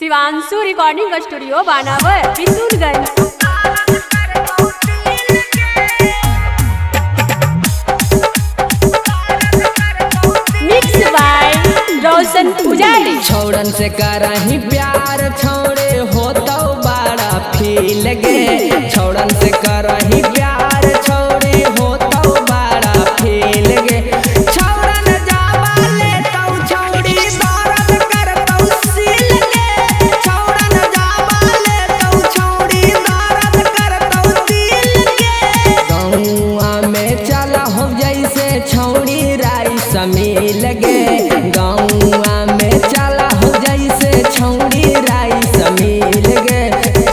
Shivanshu recording studio बानावर Bishunganj. Mix by Roshan Pujari. छौड़न से करही प्यार छौड़े हो तो बड़ा फील गे। छौड़न से करही प्यार छौड़े हो तो बड़ा फील गे। छौड़न जावा ले तो छौड़ी दर्द करतौ सील गे। छौड़न जावा ले तो छौड़ी दर्द करतौ दिल गे। गौआ में चला हो जैसे छौड़ी राई समील गे। गौआ में चला हो जैसे छौड़ी राई समील गे।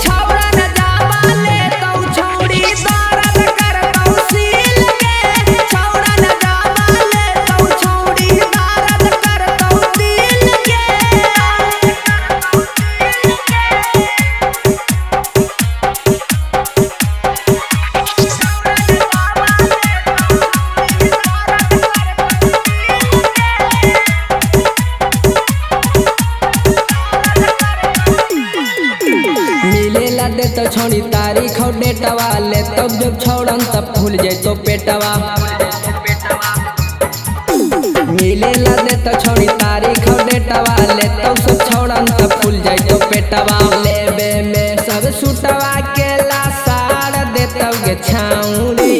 छौड़न जावा ले तो छौड़ी दर्द करतौ सील गे। छौड़न जावा ले तो छौड़ी दर्द करतौ दिल गे। मिलेला दे तो छोड़ी तारीख हो डेटवा ले तब जब छौड़न तब फूल जैतो पेटवा। मिलेला दे तो छोड़ी तारीख हो डेटवा ले तब सब छौड़न तब फूल जैतो पेटवा। लेबे में सब सुटवा के लासार दे तब गे छौड़ी।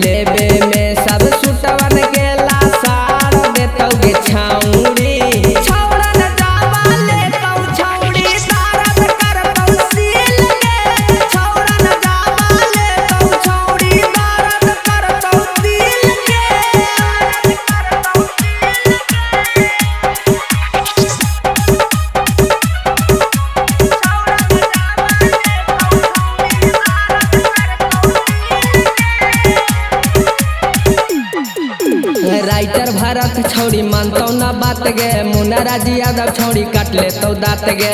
लेबे में सब सुटवन के लासार दे तब गे छौड़ी। छौड़न जावा ले तो छौड़ी दर्द करतौ सील गे। छौड़न जावा ले तो छौड़ी दर्द करतौ दिल गे। राइटर भारत छौड़ी मानतौ ना बात गे। मुन्ना राज यादव छौड़ी काट ले तो दाँत गे।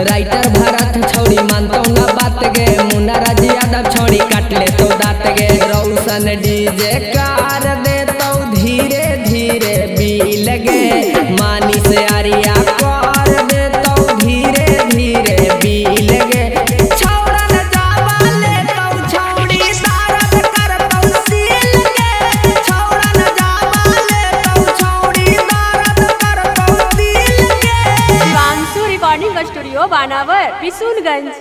राइटर भारत छौड़ी मानतौ ना बात गे। मुन्ना राज यादव छौड़ी काट ले तो दाँत गे। रोशन डीजे कार दे तो धीरे धीरे बील गे। मानी से आरिया कर दे तो धीरे धीरे बील गे। छौड़न जावा ले तो छौड़ी दर्द करतौ सील गे। छौड़न जावा ले तो छौड़ी दर्द करतौ दिल गे। शिवांशु रिकॉर्डिंग स्टूडियो बानावर बिशुनगंज।